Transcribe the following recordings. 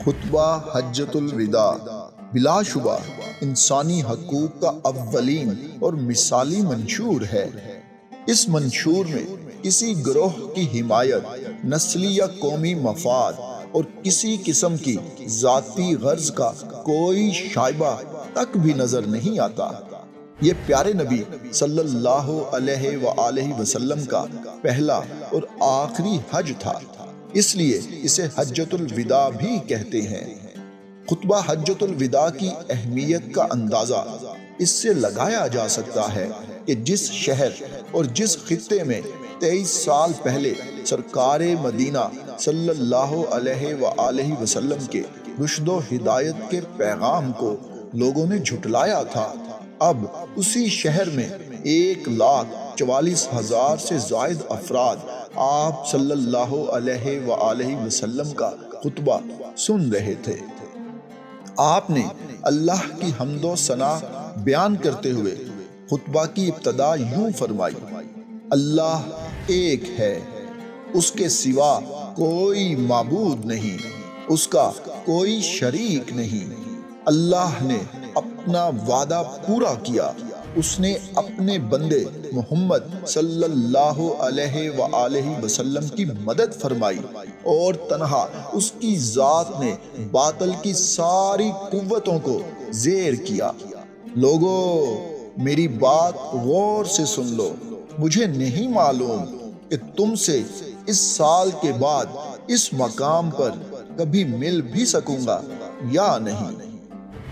خطبہ حجۃ الوداع بلا شبہ انسانی حقوق کا اولین اور مثالی منشور ہے۔ اس منشور میں کسی گروہ کی حمایت، نسلی یا قومی مفاد اور کسی قسم کی ذاتی غرض کا کوئی شائبہ تک بھی نظر نہیں آتا۔ یہ پیارے نبی صلی اللہ علیہ وآلہ وسلم کا پہلا اور آخری حج تھا، اس لیے اسے حجۃ الوداع بھی کہتے ہیں۔ خطبہ حجۃ الوداع کی اہمیت کا اندازہ اس سے لگایا جا سکتا ہے کہ جس شہر اور جس خطے میں 23 سال پہلے سرکار مدینہ صلی اللہ علیہ وآلہ وسلم کے رشد و ہدایت کے پیغام کو لوگوں نے جھٹلایا تھا، اب اسی شہر میں 1,44,000 سے زائد افراد آپ صلی اللہ علیہ وآلہ وسلم کا خطبہ سن رہے تھے۔ آپ نے اللہ کی حمد و ثنا بیان کرتے ہوئے خطبہ کی ابتدا یوں فرمائی: اللہ ایک ہے، اس کے سوا کوئی معبود نہیں، اس کا کوئی شریک نہیں۔ اللہ نے اپنا وعدہ پورا کیا، اس نے اپنے بندے محمد صلی اللہ علیہ وآلہ وسلم کی مدد فرمائی اور تنہا اس کی ذات نے باطل کی ساری قوتوں کو زیر کیا۔ لوگو، میری بات غور سے سن لو، مجھے نہیں معلوم کہ تم سے اس سال کے بعد اس مقام پر کبھی مل بھی سکوں گا یا نہیں۔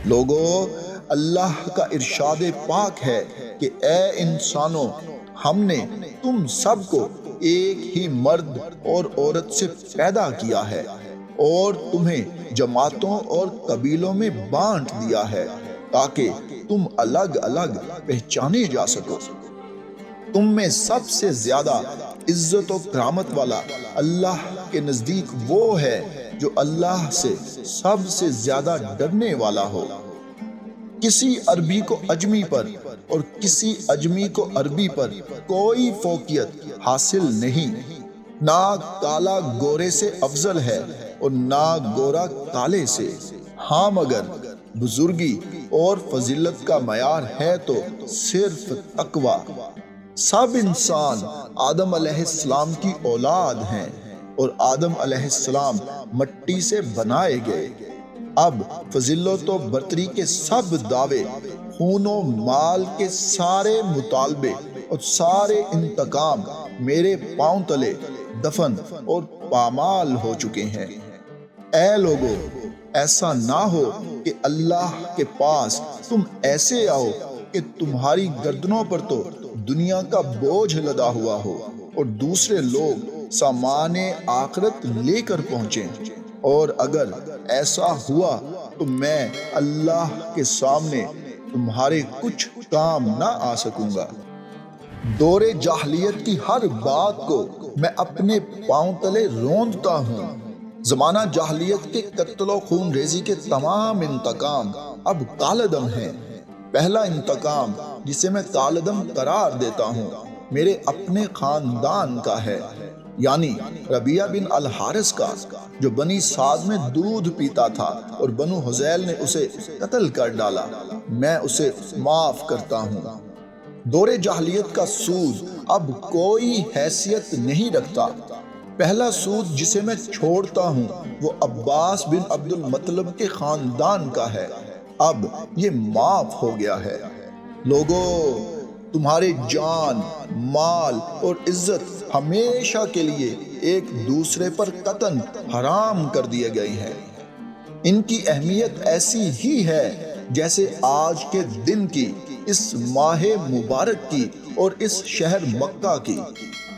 لوگو، اللہ کا ارشاد پاک ہے کہ اے انسانوں، ہم نے تم سب کو ایک ہی مرد اور عورت سے پیدا کیا ہے اور تمہیں جماعتوں اور قبیلوں میں بانٹ دیا ہے تاکہ تم الگ الگ پہچانے جا سکو۔ تم میں سب سے زیادہ عزت و کرامت والا اللہ کے نزدیک وہ ہے جو اللہ سے سب سے زیادہ ڈرنے والا ہو۔ کسی عربی کو اجمی پر اور کسی اجمی کو عربی پر کوئی فوقیت حاصل نہیں، نہ کالا گورے سے افضل ہے اور نہ گورا کالے سے۔ ہاں، مگر بزرگی اور فضیلت کا معیار ہے تو صرف تقوی۔ سب انسان آدم علیہ السلام کی اولاد ہیں اور آدم علیہ السلام مٹی سے بنائے گئے۔ اب فضیلت و برتری کے سب دعوے، خون و مال کے سارے مطالبے اور سارے انتقام میرے پاؤں تلے دفن اور پامال ہو چکے ہیں۔ اے لوگو، ایسا نہ ہو کہ اللہ کے پاس تم ایسے آؤ کہ تمہاری گردنوں پر تو دنیا کا بوجھ لدا ہوا ہو اور دوسرے لوگ سامان آخرت لے کر پہنچیں، اور اگر ایسا ہوا تو میں اللہ کے سامنے تمہارے کچھ کام نہ آ سکوں گا۔ دور جاہلیت کی ہر بات کو میں اپنے پاؤں تلے روندتا ہوں۔ زمانہ جاہلیت کے قتل و خون ریزی کے تمام انتقام اب کالعدم ہیں۔ پہلا انتقام جسے میں کالعدم قرار دیتا ہوں میرے اپنے خاندان کا ہے، یعنی ربیعہ بن الحارث کا، جو بنی سعد میں دودھ پیتا تھا اور بنو حذیل نے اسے قتل کر ڈالا۔ میں اسے معاف کرتا ہوں۔ دور جاہلیت کا سود اب کوئی حیثیت نہیں رکھتا۔ پہلا سود جسے میں چھوڑتا ہوں وہ عباس بن عبد المطلب کے خاندان کا ہے، اب یہ معاف ہو گیا ہے۔ لوگو، تمہارے جان، مال اور عزت ہمیشہ کے لیے ایک دوسرے پر قطعاً حرام کر دیے گئے ہیں۔ ان کی اہمیت ایسی ہی ہے جیسے آج کے دن کی، اس ماہ مبارک کی اور اس شہر مکہ کی۔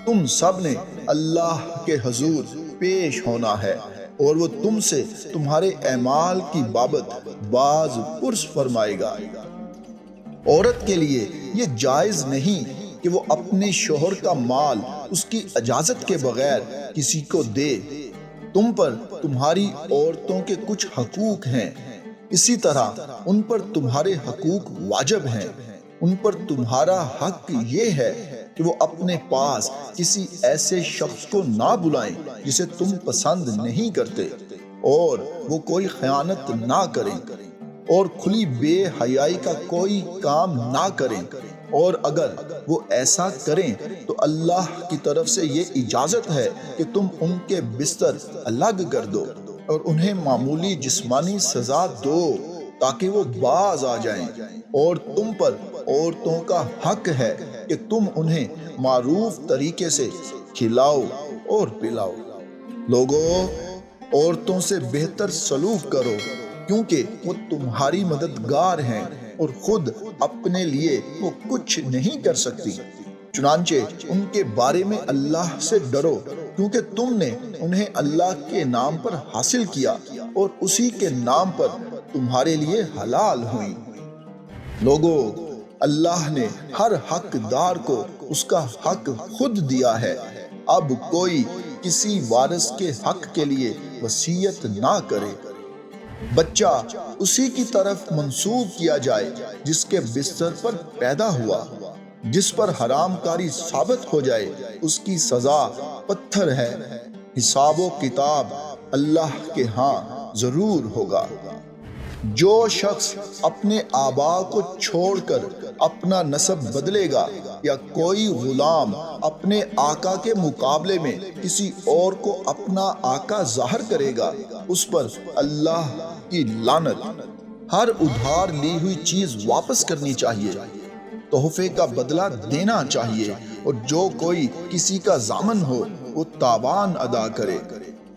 تم سب نے اللہ کے حضور پیش ہونا ہے اور وہ تم سے تمہارے اعمال کی بابت باز پرس فرمائے گا۔ عورت کے لیے یہ جائز نہیں کہ وہ اپنے شوہر کا مال اس کی اجازت کے بغیر کسی کو دے۔ تم پر تمہاری عورتوں کے کچھ حقوق ہیں، اسی طرح ان پر تمہارے حقوق واجب ہیں۔ ان پر تمہارا حق یہ ہے کہ وہ اپنے پاس کسی ایسے شخص کو نہ بلائیں جسے تم پسند نہیں کرتے۔ اور وہ کوئی خیانت نہ کریں اور کھلی بے حیائی کا کوئی کام نہ کریں، اور اگر وہ ایسا کریں تو اللہ کی طرف سے یہ اجازت ہے کہ تم ان کے بستر الگ کر دو اور انہیں معمولی جسمانی سزا دو تاکہ وہ باز آ جائیں، اور تم پر عورتوں کا حق ہے کہ تم انہیں معروف طریقے سے کھلاؤ اور پلاؤ۔ لوگو، عورتوں سے بہتر سلوک کرو کیونکہ وہ تمہاری مددگار ہیں اور خود اپنے لیے وہ کچھ نہیں کر سکتی۔ چنانچہ ان کے بارے میں اللہ سے ڈرو کیونکہ تم نے انہیں اللہ کے نام پر حاصل کیا اور اسی کے نام پر تمہارے لیے حلال ہوئی۔ لوگو، اللہ نے ہر حقدار کو اس کا حق خود دیا ہے۔ اب کوئی کسی وارث کے حق کے لیے وصیت نہ کرے۔ بچہ اسی کی طرف منسوب کیا جائے جس کے بستر پر پیدا ہوا۔ جس پر حرام کاری ثابت ہو جائے اس کی سزا پتھر ہے۔ حساب و کتاب اللہ کے ہاں ضرور ہوگا۔ جو شخص اپنے آبا کو چھوڑ کر اپنا نسب بدلے گا یا کوئی غلام اپنے آقا کے مقابلے میں کسی اور کو اپنا آقا ظاہر کرے گا، اس پر اللہ کی لعنت۔ ہر ادھار لی ہوئی چیز واپس کرنی چاہیے، تحفے کا بدلہ دینا چاہیے، اور جو کوئی کسی کا ضامن ہو وہ تاوان ادا کرے۔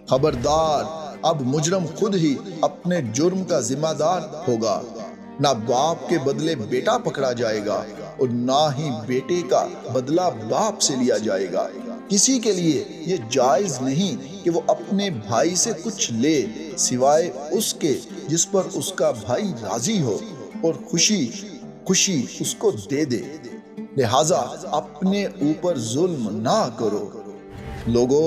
خبردار، اب مجرم خود ہی اپنے جرم کا ذمہ دار ہوگا۔ نہ باپ کے بدلے بیٹا پکڑا جائے گا اور نہ ہی بیٹے کا بدلہ باپ سے لیا جائے گا۔ کسی کے لیے یہ جائز نہیں کہ وہ اپنے بھائی سے کچھ لے سوائے اس کے جس پر اس کا بھائی راضی ہو اور خوشی اس کو دے دے۔ لہذا اپنے اوپر ظلم نہ کرو۔ لوگو،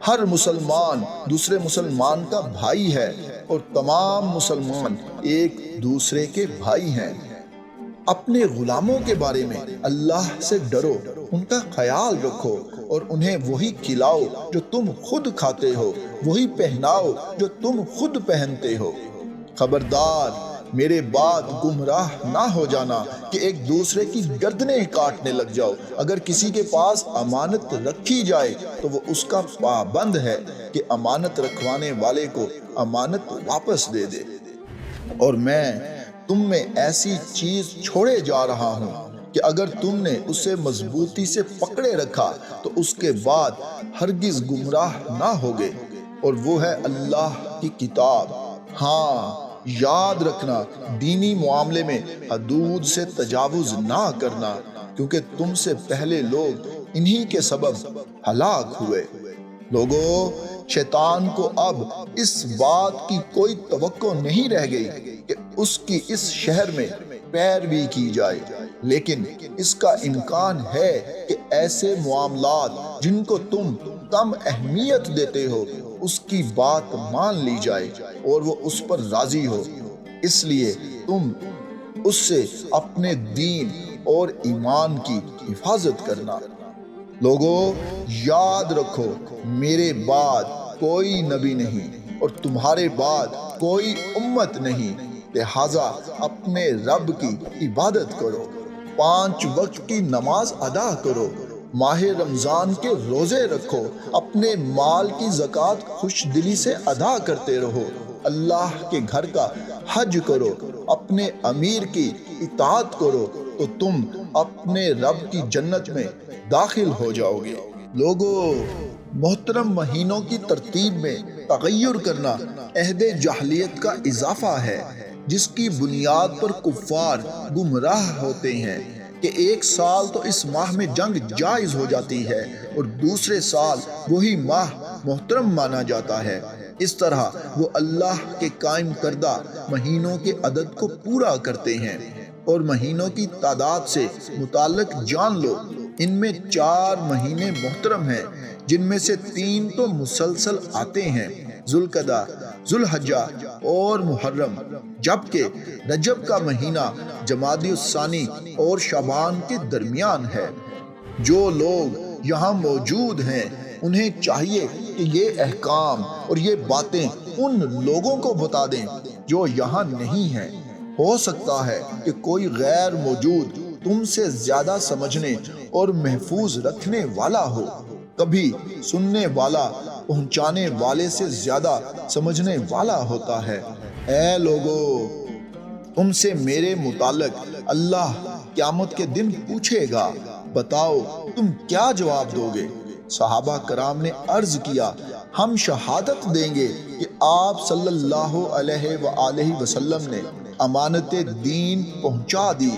ہر مسلمان دوسرے مسلمان کا بھائی ہے اور تمام مسلمان ایک دوسرے کے بھائی ہیں۔ اپنے غلاموں کے بارے میں اللہ سے ڈرو، ان کا خیال رکھو اور انہیں وہی کھلاؤ جو تم خود کھاتے ہو، وہی پہناؤ جو تم خود پہنتے ہو۔ خبردار، میرے بعد گمراہ نہ ہو جانا کہ ایک دوسرے کی گردنیں کاٹنے لگ جاؤ۔ اگر کسی کے پاس امانت رکھی جائے تو وہ اس کا پابند ہے کہ امانت رکھوانے والے کو امانت واپس دے دے۔ اور میں تم میں ایسی چیز چھوڑے جا رہا ہوں کہ اگر تم نے اسے مضبوطی سے پکڑے رکھا تو اس کے بعد ہرگز گمراہ نہ ہوگے، اور وہ ہے اللہ کی کتاب۔ ہاں، یاد رکھنا، دینی معاملے میں حدود سے تجاوز نہ کرنا، کیونکہ تم سے پہلے لوگ انہی کے سبب ہلاک ہوئے۔ لوگو، شیطان کو اب اس بات کی کوئی توقع نہیں رہ گئی کہ اس کی اس شہر میں پیروی کی جائے، لیکن اس کا امکان ہے کہ ایسے معاملات جن کو تم کم اہمیت دیتے ہو اس کی بات مان لی جائے اور وہ اس پر راضی ہو۔ اس لیے تم اس سے اپنے دین اور ایمان کی حفاظت کرنا۔ لوگو، یاد رکھو، میرے بعد کوئی نبی نہیں اور تمہارے بعد کوئی امت نہیں، لہٰذا اپنے رب کی عبادت کرو، 5 وقت کی نماز ادا کرو، ماہ رمضان کے روزے رکھو، اپنے مال کی زکوٰۃ خوش دلی سے ادا کرتے رہو، اللہ کے گھر کا حج کرو، اپنے امیر کی اطاعت کرو تو تم اپنے رب کی جنت میں داخل ہو جاؤ گے۔ لوگو، محترم مہینوں کی ترتیب میں تغیر کرنا عہد جاہلیت کا اضافہ ہے، جس کی بنیاد پر کفار گمراہ ہوتے ہیں کہ ایک سال تو اس ماہ میں جنگ جائز ہو جاتی ہے اور دوسرے سال وہی ماہ محترم مانا جاتا ہے۔ اس طرح وہ اللہ کے قائم کردہ مہینوں کے عدد کو پورا کرتے ہیں، اور مہینوں کی تعداد سے متعلق جان لو، ان میں 4 مہینے محترم ہیں، جن میں سے 3 تو مسلسل آتے ہیں، ذوالقعدہ، ذوالحجہ اور محرم، جبکہ رجب کا مہینہ جمادی الثانی اور شعبان کے درمیان ہے۔ جو لوگ یہاں موجود ہیں انہیں چاہیے کہ یہ احکام اور یہ باتیں ان لوگوں کو بتا دیں جو یہاں نہیں ہیں۔ ہو سکتا ہے کہ کوئی غیر موجود تم سے زیادہ سمجھنے اور محفوظ رکھنے والا ہو۔ کبھی سننے والا پہنچانے والے سے زیادہ سمجھنے والا ہوتا ہے۔ اے لوگو، تم سے میرے متعلق اللہ قیامت کے دن پوچھے گا، بتاؤ تم کیا جواب دو گے؟ صحابہ کرام نے عرض کیا، ہم شہادت دیں گے کہ آپ صلی اللہ علیہ وآلہ وسلم نے امانت دین پہنچا دی،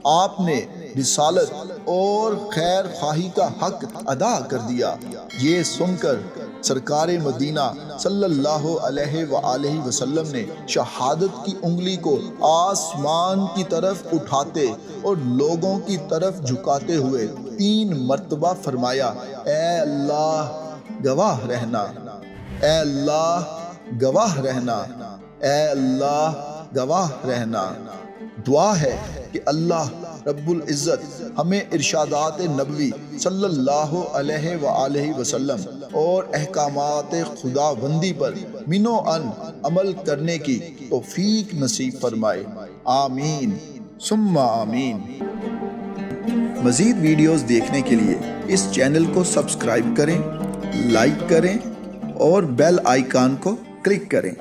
آپ نے رسالت اور خیر خواہی کا حق ادا کر دیا۔ یہ سن کر سرکار مدینہ صلی اللہ علیہ وآلہ وسلم نے شہادت کی انگلی کو آسمان کی طرف اٹھاتے اور لوگوں کی طرف جھکاتے ہوئے 3 مرتبہ فرمایا، اے اللہ گواہ رہنا، اے اللہ گواہ رہنا، اے اللہ گواہ رہنا۔ دعا ہے کہ اللہ رب العزت ہمیں ارشادات نبوی صلی اللہ علیہ وآلہ وسلم اور احکامات خداوندی پر من و ان عمل کرنے کی توفیق نصیب فرمائے، آمین ثم آمین۔ مزید ویڈیوز دیکھنے کے لیے اس چینل کو سبسکرائب کریں، لائک کریں اور بیل آئیکن کو کلک کریں۔